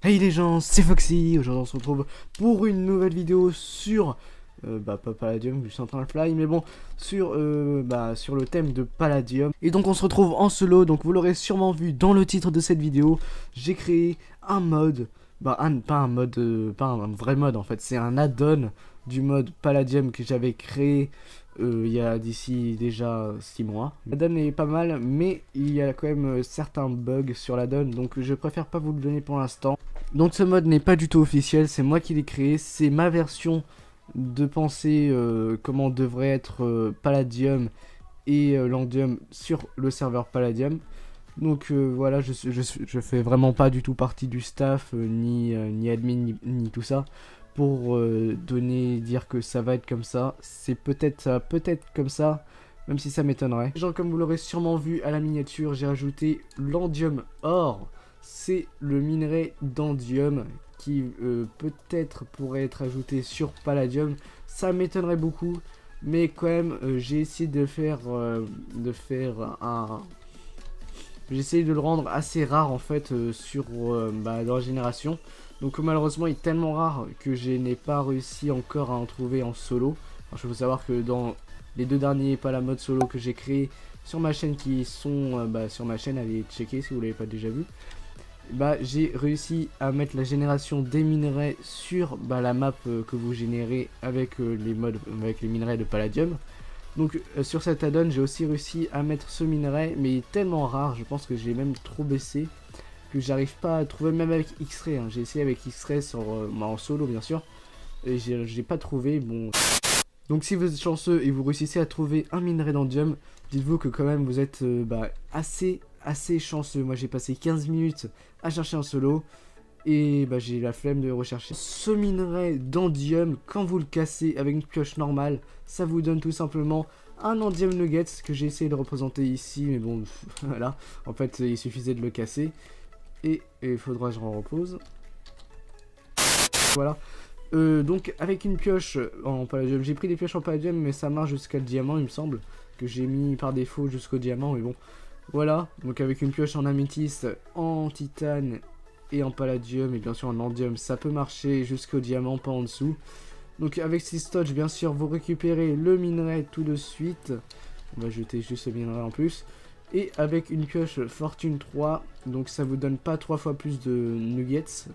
Hey les gens, c'est Foxy. Aujourd'hui on se retrouve pour une nouvelle vidéo sur pas Palladium, vu que je suis en train de fly, mais bon, sur le thème de Palladium. Et donc on se retrouve en solo, donc vous l'aurez sûrement vu dans le titre de cette vidéo. J'ai créé un mode, pas un vrai mode en fait, c'est un add-on du mode Palladium que j'avais créé il y a d'ici déjà 6 mois. L'addon est pas mal, mais il y a quand même certains bugs sur l'addon, donc je préfère pas vous le donner pour l'instant. Donc ce mode n'est pas du tout officiel, c'est moi qui l'ai créé, c'est ma version de penser comment devrait être Palladium et Landium sur le serveur Palladium. Donc voilà, je fais vraiment pas du tout partie du staff, ni admin, ni tout ça, pour dire que ça va être comme ça. C'est peut-être comme ça, même si ça m'étonnerait. Genre, comme vous l'aurez sûrement vu à la miniature, j'ai ajouté l'Andium Or. C'est le minerai d'Andium qui peut-être pourrait être ajouté sur Palladium. Ça m'étonnerait beaucoup, mais quand même, j'ai essayé de faire un... J'ai essayé de le rendre assez rare en fait dans la génération. Donc malheureusement il est tellement rare que je n'ai pas réussi encore à en trouver en solo. Alors, il faut savoir que dans les deux derniers Palamode solo que j'ai créés sur ma chaîne qui sont sur ma chaîne, allez checker si vous l'avez pas déjà vu. J'ai réussi à mettre la génération des minerais sur la map que vous générez avec les minerais de Palladium. Donc sur cet add-on j'ai aussi réussi à mettre ce minerai, mais il est tellement rare, je pense que j'ai même trop baissé, que j'arrive pas à trouver, même avec X-Ray, hein. J'ai essayé avec X-Ray en solo bien sûr, et j'ai pas trouvé, bon. Donc si vous êtes chanceux et vous réussissez à trouver un minerai d'Andium, dites-vous que quand même vous êtes assez chanceux. Moi j'ai passé 15 minutes à chercher un solo, et j'ai la flemme de rechercher. Ce minerai d'Andium, quand vous le cassez avec une pioche normale, ça vous donne tout simplement un Andium Nuggets que j'ai essayé de représenter ici, mais bon, voilà. En fait, il suffisait de le casser, et il faudra que je repose. Voilà. Donc avec une pioche en Palladium, j'ai pris des pioches en Palladium, mais ça marche jusqu'à le diamant, il me semble, que j'ai mis par défaut jusqu'au diamant, mais bon. Voilà, donc avec une pioche en améthyste, en titane et en Palladium, et bien sûr en Andium, ça peut marcher jusqu'au diamant, pas en dessous. Donc avec ces stotch, bien sûr, vous récupérez le minerai tout de suite. On va jeter juste le minerai en plus. Et avec une pioche Fortune 3, donc ça vous donne pas 3 fois plus de nuggets.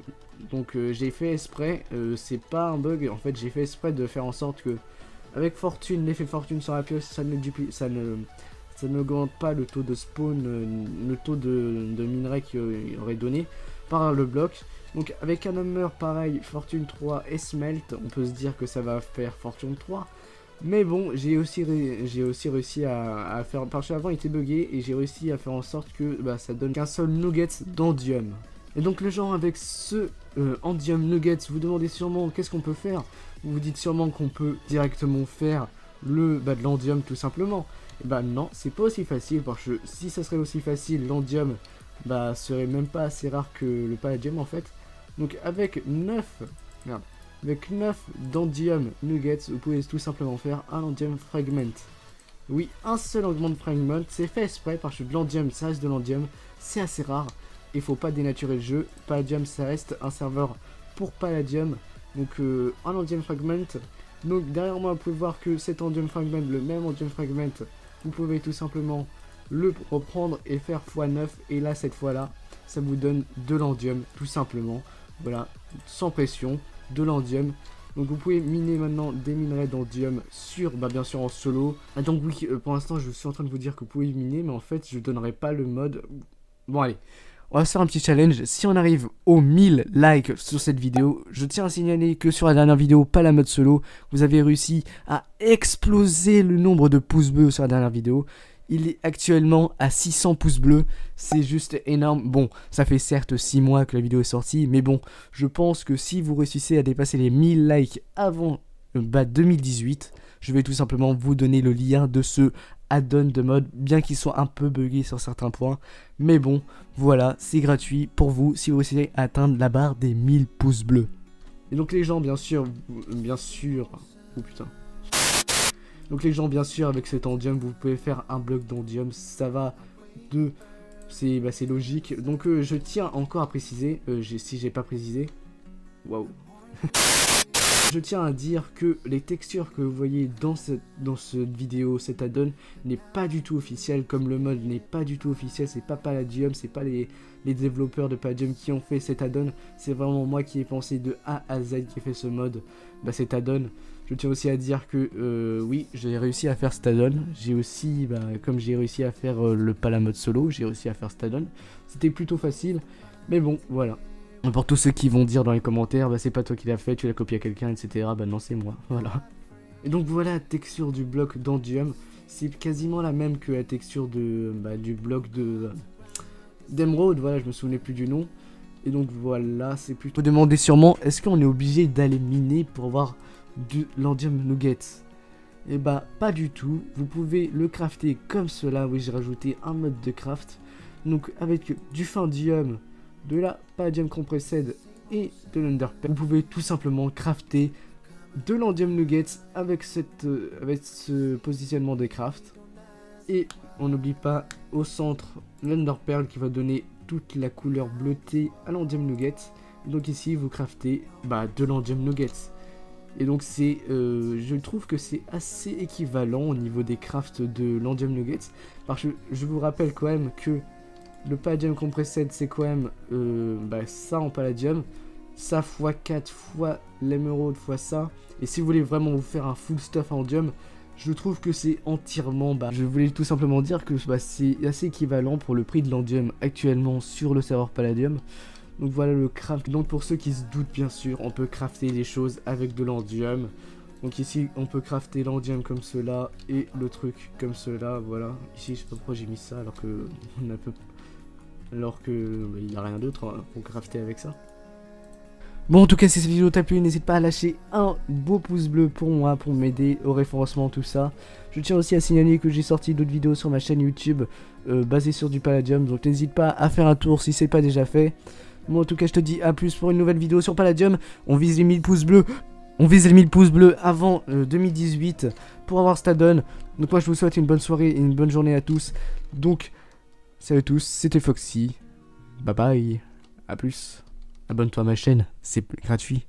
Donc j'ai fait exprès, c'est pas un bug, en fait j'ai fait exprès de faire en sorte que avec Fortune, l'effet Fortune sur la pioche, ça n'augmente pas le taux de spawn, le taux de minerai qu'il aurait donné par le bloc. Donc avec un hammer pareil, Fortune 3 et Smelt, on peut se dire que ça va faire Fortune 3. Mais bon, j'ai aussi réussi à faire, parce qu'avant il était bugué, et j'ai réussi à faire en sorte que ça donne qu'un seul nugget d'Andium. Et donc les gens, avec ce Andium Nuggets, vous demandez sûrement qu'est-ce qu'on peut faire. Vous vous dites sûrement qu'on peut directement faire de l'Andium tout simplement. Et non, c'est pas aussi facile, parce que si ça serait aussi facile, l'Andium serait même pas assez rare que le Palladium en fait. Donc avec 9 d'Andium Nuggets, vous pouvez tout simplement faire un Andium Fragment. Oui, un seul Andium Fragment, c'est fait exprès parce que l'Andium, ça reste de l'Andium, c'est assez rare. Il faut pas dénaturer le jeu. Palladium, ça reste un serveur pour Palladium. Donc un Andium Fragment. Donc derrière moi, vous pouvez voir que cet Andium Fragment, le même Andium Fragment, vous pouvez tout simplement le reprendre et faire x9. Et là, cette fois-là, ça vous donne de l'Andium, tout simplement. Voilà, sans pression, de l'Andium. Donc vous pouvez miner maintenant des minerais d'Andium sur, bien sûr en solo. Donc oui, pour l'instant, je suis en train de vous dire que vous pouvez miner, mais en fait, je donnerai pas le mode. Bon, allez. On va faire un petit challenge. Si on arrive aux 1000 likes sur cette vidéo, je tiens à signaler que sur la dernière vidéo, pas la mode solo, vous avez réussi à exploser le nombre de pouces bleus sur la dernière vidéo. Il est actuellement à 600 pouces bleus, c'est juste énorme. Bon, ça fait certes 6 mois que la vidéo est sortie, mais bon, je pense que si vous réussissez à dépasser les 1000 likes avant 2018, je vais tout simplement vous donner le lien de ce add-on de mode, bien qu'il soit un peu buggé sur certains points. Mais bon, voilà, c'est gratuit pour vous si vous réussissez à atteindre la barre des 1000 pouces bleus. Et donc les gens, bien sûr, oh putain. Donc les gens, bien sûr, avec cet Andium, vous pouvez faire un bloc d'Andium, ça va de c'est logique. Donc je tiens encore à préciser, si j'ai pas précisé, waouh. Je tiens à dire que les textures que vous voyez dans cette vidéo, cet add-on, n'est pas du tout officiel, comme le mode n'est pas du tout officiel, c'est pas Palladium, c'est pas les développeurs de Palladium qui ont fait cet add-on, c'est vraiment moi qui ai pensé de A à Z qui ai fait ce mode, cet add-on. Je tiens aussi à dire que oui, j'ai réussi à faire cet add-on, j'ai aussi, comme j'ai réussi à faire le Palamode solo, j'ai réussi à faire cet add-on, c'était plutôt facile, mais bon, voilà. Pour tous ceux qui vont dire dans les commentaires, c'est pas toi qui l'as fait, tu l'as copié à quelqu'un, etc. Non, c'est moi, voilà. Et donc voilà la texture du bloc d'Endium, c'est quasiment la même que la texture du bloc d'Emerald, voilà, je me souvenais plus du nom. Et donc voilà, c'est plutôt... Vous demandez sûrement, est-ce qu'on est obligé d'aller miner pour avoir de l'Endium Nuggets? Et pas du tout, vous pouvez le crafter comme cela, oui, j'ai rajouté un mode de craft. Donc avec du Findium, de la Palladium Compressed et de l'Enderpearl, vous pouvez tout simplement crafter de l'Endium Nuggets avec ce positionnement des crafts. Et on n'oublie pas au centre l'Enderpearl qui va donner toute la couleur bleutée à l'Endium Nuggets. Donc ici vous craftez de l'Endium Nuggets. Et donc je trouve que c'est assez équivalent au niveau des crafts de l'Endium Nuggets. Parce que je vous rappelle quand même que le Palladium Compressed, c'est quand même ça en Palladium, ça x4 fois l'Emerald fois ça. Et si vous voulez vraiment vous faire un full stuff Endium, je trouve que c'est entièrement je voulais tout simplement dire que c'est assez équivalent pour le prix de l'Endium actuellement sur le serveur Palladium. Donc voilà le craft. Donc pour ceux qui se doutent, bien sûr, on peut crafter les choses avec de l'Endium. Donc ici on peut crafter l'Endium comme cela et le truc comme cela, voilà. Ici je sais pas pourquoi j'ai mis ça alors que on a peu... alors que il n'y a rien d'autre pour crafter avec ça. Bon, en tout cas, si cette vidéo t'a plu, n'hésite pas à lâcher un beau pouce bleu pour moi, pour m'aider au référencement, tout ça. Je tiens aussi à signaler que j'ai sorti d'autres vidéos sur ma chaîne YouTube basées sur du Palladium, donc n'hésite pas à faire un tour si c'est pas déjà fait. Bon, en tout cas, je te dis à plus pour une nouvelle vidéo sur Palladium. On vise les 1000 pouces bleus. On vise les 1000 pouces bleus avant 2018 pour avoir cet add-on. Donc moi, je vous souhaite une bonne soirée et une bonne journée à tous. Donc... salut à tous, c'était Foxy, bye bye, à plus, abonne-toi à ma chaîne, c'est gratuit.